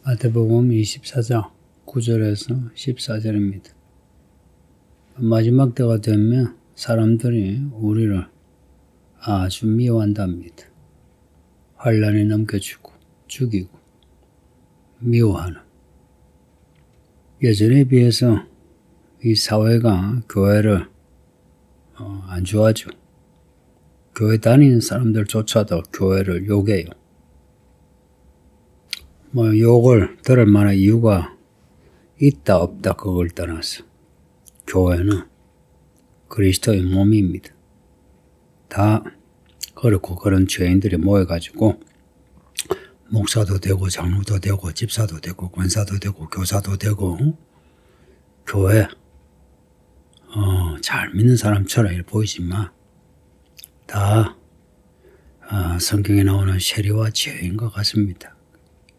마태복음 24장 9절에서 14절입니다. 마지막 때가 되면 사람들이 우리를 아주 미워한답니다. 환난에 넘겨주고 죽이고 미워하는. 예전에 비해서 이 사회가 교회를 안 좋아하죠. 교회 다니는 사람들조차도 교회를 욕해요. 욕을 들을 만한 이유가 있다 없다 그걸 떠나서 교회는 그리스도의 몸입니다. 다 그렇고 그런 죄인들이 모여가지고 목사도 되고 장로도 되고 집사도 되고 권사도 되고 교사도 되고 교회 잘 믿는 사람처럼 보이지만 다 성경에 나오는 세리와 죄인 것 같습니다.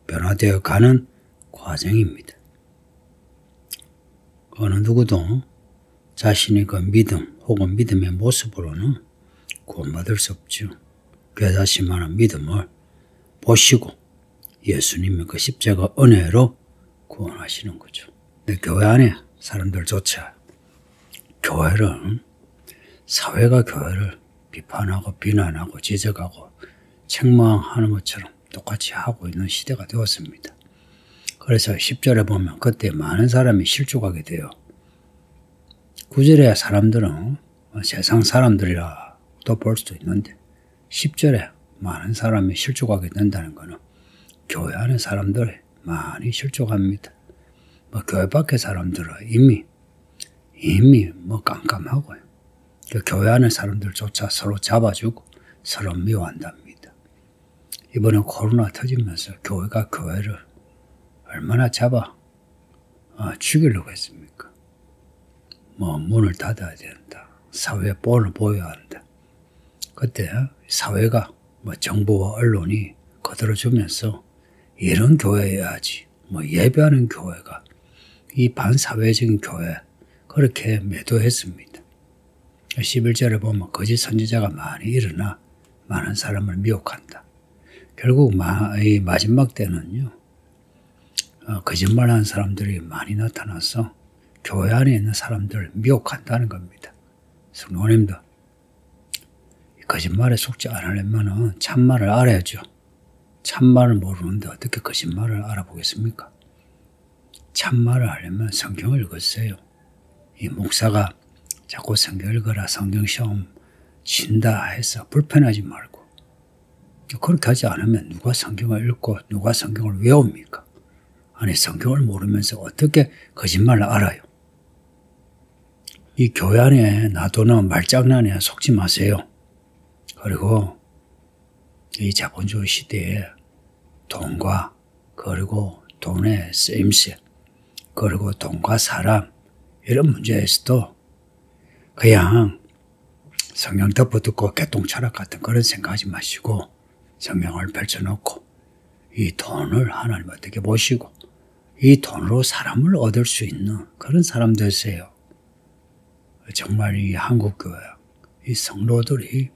변화되어 가는 과정입니다. 어느 누구도 자신의 그 믿음 혹은 믿음의 모습으로는 구원받을 수 없죠. 괴다시만한 믿음을 보시고 예수님의 그 십자가 은혜로 구원하시는 거죠. 근데 교회 안에 사람들조차 교회를, 사회가 교회를 비판하고 비난하고 지적하고 책망하는 것처럼 똑같이 하고 있는 시대가 되었습니다. 그래서 10절에 보면 그때 많은 사람이 실족하게 돼요. 9절에 사람들은 세상 사람들이라도 볼 수도 있는데 10절에 많은 사람이 실족하게 된다는 것은 교회 안에 사람들이 많이 실족합니다. 교회 밖의 사람들은 이미 깜깜하고요. 교회 안에 사람들조차 서로 잡아주고 서로 미워한답니다. 이번에 코로나 터지면서 교회가 교회를 얼마나 잡아 죽이려고 했습니까? 문을 닫아야 된다. 사회에 본을 보여야 한다. 그때 사회가 정부와 언론이 거들어주면서 이런 교회여야지 예배하는 교회가 이 반사회적인 교회 그렇게 매도했습니다. 11절에 보면 거짓 선지자가 많이 일어나 많은 사람을 미혹한다. 결국 이 마지막 때는요, 거짓말하는 사람들이 많이 나타나서 교회 안에 있는 사람들을 미혹한다는 겁니다. 성도님들, 거짓말에 속지 않으려면 참말을 알아야죠. 참말을 모르는데 어떻게 거짓말을 알아보겠습니까? 참말을 하려면 성경을 읽으세요. 이 목사가 자꾸 성경 읽어라, 성경 시험 친다 해서 불편하지 말고 그렇게 하지 않으면 누가 성경을 읽고 누가 성경을 외웁니까? 아니 성경을 모르면서 어떻게 거짓말을 알아요? 이 교회 안에 놔두는 말장난에 속지 마세요. 그리고 이 자본주의 시대에 돈과 그리고 돈의 쓰임새 그리고 돈과 사람 이런 문제에서도 그냥 성경 덮어두고 개똥철학 같은 그런 생각하지 마시고 성경을 펼쳐놓고 이 돈을 하나님 어떻게 보시고 이 돈으로 사람을 얻을 수 있는 그런 사람 되세요. 정말 이 한국교회 이 성도들이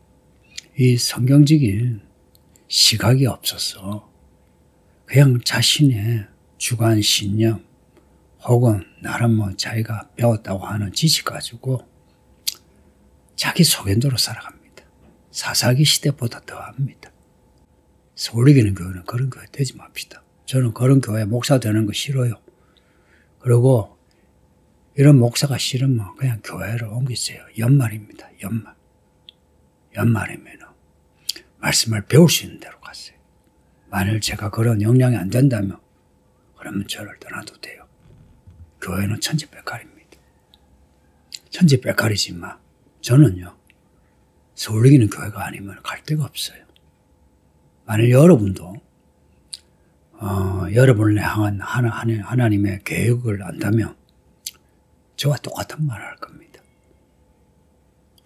이 성경적인 시각이 없어서 그냥 자신의 주관 신념 혹은 나름 자기가 배웠다고 하는 지식 가지고 자기 속인도로 살아갑니다. 사사기 시대보다 더합니다. 서울이기는 교회는 그런 교회 되지 맙시다. 저는 그런 교회 목사 되는 거 싫어요. 그리고 이런 목사가 싫으면 그냥 교회를 옮기세요. 연말입니다. 연말이면 말씀을 배울 수 있는 대로 가세요. 만일 제가 그런 역량이 안 된다면 그러면 저를 떠나도 돼요. 교회는 천지백갈입니다. 천지백갈이지만 저는요 서울이기는 교회가 아니면 갈 데가 없어요. 만일 여러분도 여러분을 향한 하나님의 계획을 안다면 저와 똑같은 말을 할 겁니다.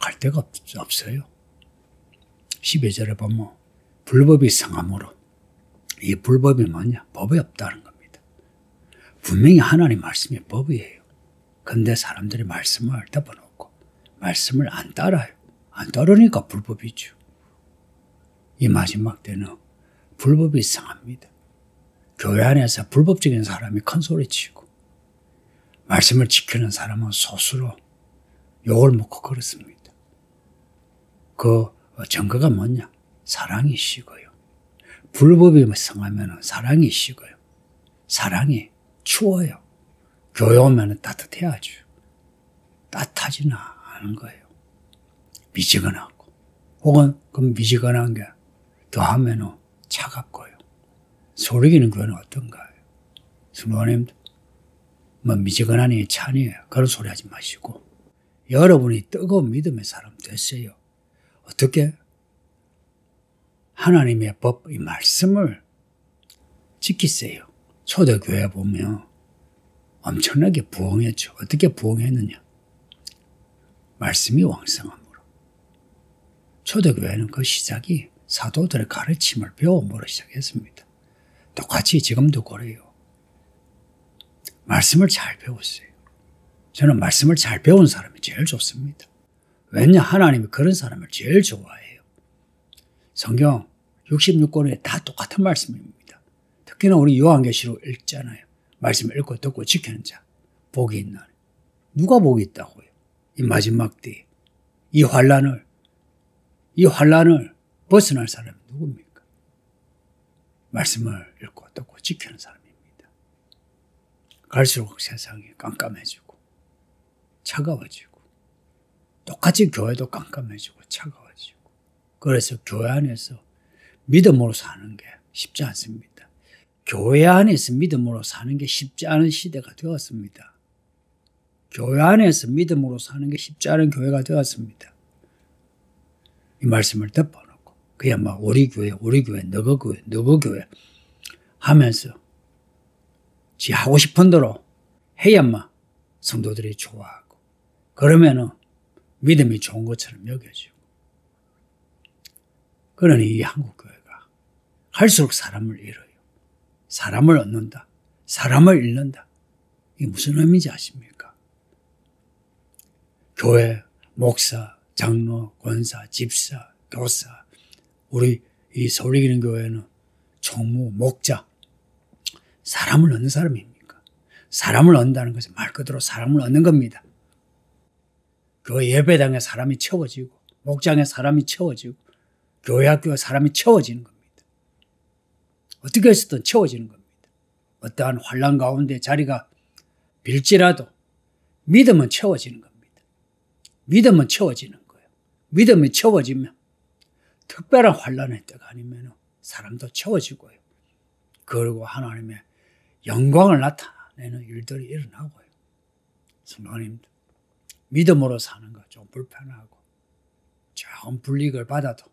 갈 데가 없어요. 12절에 보면 불법이 성함으로 이 불법이 뭐냐? 법이 없다는 겁니다. 분명히 하나님 말씀이 법이에요. 근데 사람들이 말씀을 덮어놓고 말씀을 안 따라요. 안 따르니까 불법이죠. 이 마지막 때는 불법이 성합니다. 교회 안에서 불법적인 사람이 큰 소리치고 말씀을 지키는 사람은 소수로 욕을 먹고 그렇습니다. 그 증거가 뭐냐? 사랑이 식어요. 불법이 성하면 사랑이 식어요. 사랑이 추워요. 교회 오면 따뜻해야죠. 따뜻하지는 않은 거예요. 미지근하고. 혹은 그 미지근한 게 더하면 차갑고요. 소리기는 교회는 어떤가요? 성도님도 뭐 미지근하니 찬이에요. 그런 소리 하지 마시고 여러분이 뜨거운 믿음의 사람 됐어요. 어떻게? 하나님의 법, 이 말씀을 지키세요. 초대교회 보면 엄청나게 부흥했죠. 어떻게 부흥했느냐? 말씀이 왕성함으로. 초대교회는 그 시작이 사도들의 가르침을 배움으로 시작했습니다. 똑같이 지금도 그래요. 말씀을 잘 배웠어요. 저는 말씀을 잘 배운 사람이 제일 좋습니다. 왜냐? 하나님이 그런 사람을 제일 좋아해요. 성경 66권에 다 똑같은 말씀입니다. 특히나 우리 요한계시록 읽잖아요. 말씀을 읽고 듣고 지키는 자 복이 있나니. 누가 복이 있다고요? 이 마지막 때 이 환란을 벗어날 사람이 누굽니까? 말씀을 읽고 듣고 지키는 사람입니다. 갈수록 세상이 깜깜해지고 차가워지고 똑같이 교회도 깜깜해지고 차가워지고 그래서 교회 안에서 믿음으로 사는 게 쉽지 않습니다. 교회 안에서 믿음으로 사는 게 쉽지 않은 시대가 되었습니다. 교회 안에서 믿음으로 사는 게 쉽지 않은 교회가 되었습니다. 이 말씀을 덮어놓고 그냥 막 우리 교회, 너거 교회 하면서 지 하고 싶은 대로 해야만 성도들이 좋아하고 그러면은 믿음이 좋은 것처럼 여겨지고 그러니 이 한국교회가 할수록 사람을 잃어요. 사람을 얻는다. 사람을 잃는다. 이게 무슨 의미인지 아십니까? 교회, 목사, 장로, 권사, 집사, 교사 우리 이 서울이기는 교회는 총무, 목자 사람을 얻는 사람입니까? 사람을 얻는다는 것은 말 그대로 사람을 얻는 겁니다. 교회 예배당에 사람이 채워지고 목장에 사람이 채워지고 교회 학교에 사람이 채워지는 겁니다. 어떻게 해서든 채워지는 겁니다. 어떠한 환난 가운데 자리가 빌지라도 믿음은 채워지는 겁니다. 믿음은 채워지는 거예요. 믿음이 채워지면 특별한 환난의 때가 아니면 사람도 채워지고요. 그리고 하나님의 영광을 나타내는 일들이 일어나고요. 성도님도 믿음으로 사는 거 좀 불편하고 조금 불이익을 받아도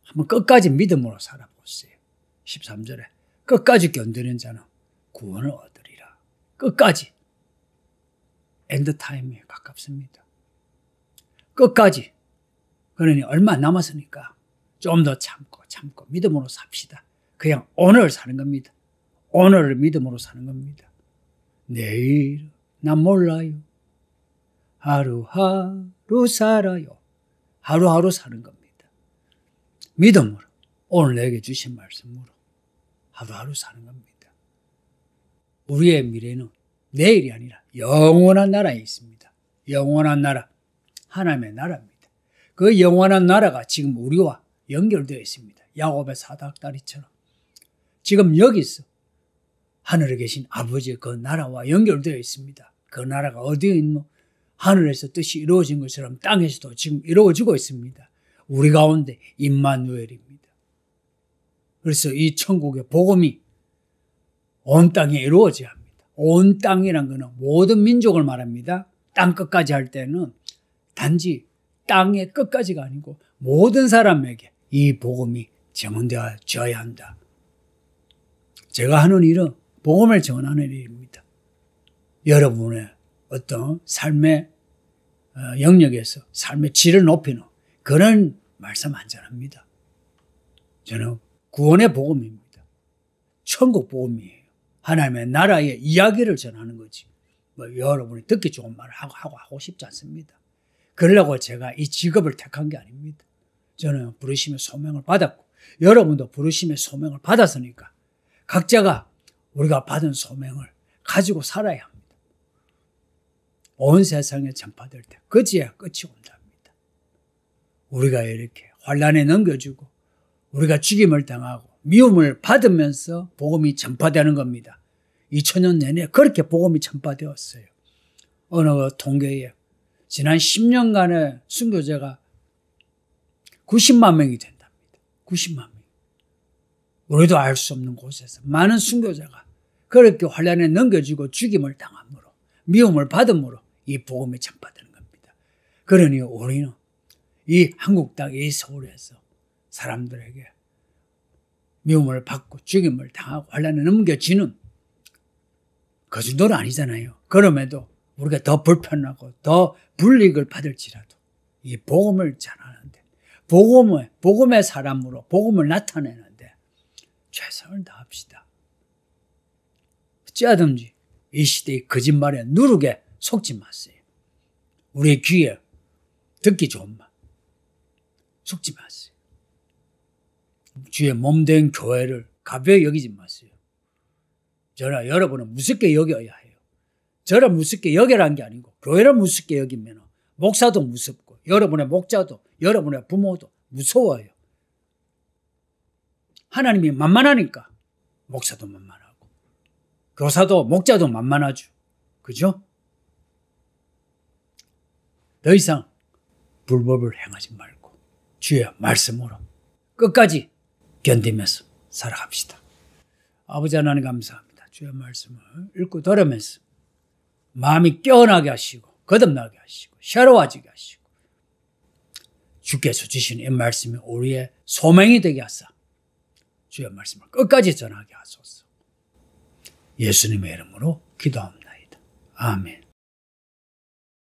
한번 끝까지 믿음으로 살아보세요. 13절에 끝까지 견디는 자는 구원을 얻으리라. 끝까지. 엔드타임에 가깝습니다. 끝까지. 그러니 얼마 안 남았으니까 좀 더 참고 믿음으로 삽시다. 그냥 오늘 사는 겁니다. 오늘을 믿음으로 사는 겁니다. 내일 난 몰라요. 하루하루 살아요. 하루하루 사는 겁니다. 믿음으로 오늘 내게 주신 말씀으로 하루하루 사는 겁니다. 우리의 미래는 내일이 아니라 영원한 나라에 있습니다. 영원한 나라, 하나님의 나라입니다. 그 영원한 나라가 지금 우리와 연결되어 있습니다. 야곱의 사닥다리처럼 지금 여기서 하늘에 계신 아버지의 그 나라와 연결되어 있습니다. 그 나라가 어디에 있노? 하늘에서 뜻이 이루어진 것처럼 땅에서도 지금 이루어지고 있습니다. 우리 가운데 임마누엘입니다. 그래서 이 천국의 복음이 온 땅에 이루어져야 합니다. 온 땅이란 것은 모든 민족을 말합니다. 땅 끝까지 할 때는 단지 땅의 끝까지가 아니고 모든 사람에게 이 복음이 전되어져야 한다. 제가 하는 일은 복음을 전하는 일입니다. 여러분의 어떤 삶의 영역에서 삶의 질을 높이는 그런 말씀 안 전합니다. 저는 구원의 복음입니다. 천국 복음이에요. 하나님의 나라의 이야기를 전하는 거지. 뭐 여러분이 듣기 좋은 말을 하고 싶지 않습니다. 그러려고 제가 이 직업을 택한 게 아닙니다. 저는 부르심의 소명을 받았고 여러분도 부르심의 소명을 받았으니까 각자가 우리가 받은 소명을 가지고 살아야 합니다. 온 세상에 전파될 때 그제야 끝이 온답니다. 우리가 이렇게 환난에 넘겨주고 우리가 죽임을 당하고 미움을 받으면서 복음이 전파되는 겁니다. 2000년 내내 그렇게 복음이 전파되었어요. 어느 통계에 지난 10년간의 순교자가 90만 명이 된답니다. 90만 명. 우리도 알 수 없는 곳에서 많은 순교자가 그렇게 환난에 넘겨지고 죽임을 당함으로 미움을 받음으로 이 복음이 전파되는 겁니다. 그러니 우리는 이 한국 땅, 이 서울에서 사람들에게 미움을 받고 죽임을 당하고 환난에 넘겨지는 그 정도는 아니잖아요. 그럼에도 우리가 더 불편하고 더 불이익을 받을지라도 이 복음을 전하는데 복음의 사람으로 복음을 나타내는데 최선을 다합시다. 어찌하든지 이 시대의 거짓말에 누르게 속지 마세요. 우리의 귀에 듣기 좋은 말 속지 마세요. 주의 몸된 교회를 가벼이 여기지 마세요. 저는 여러분은 무섭게 여겨야 해요. 저를 무섭게 여겨라는 게 아니고 교회를 무섭게 여기면 목사도 무섭고 여러분의 목자도 여러분의 부모도 무서워요. 하나님이 만만하니까 목사도 만만하고 교사도 목자도 만만하죠. 그죠? 더 이상 불법을 행하지 말고 주의 말씀으로 끝까지 견디면서 살아갑시다. 아버지 하나님 감사합니다. 주의 말씀을 읽고 들으면서 마음이 깨어나게 하시고 거듭나게 하시고 새로워지게 하시고 주께서 주신 이 말씀이 우리의 소명이 되게 하사 주의 말씀을 끝까지 전하게 하소서. 예수님의 이름으로 기도합니다. 아멘.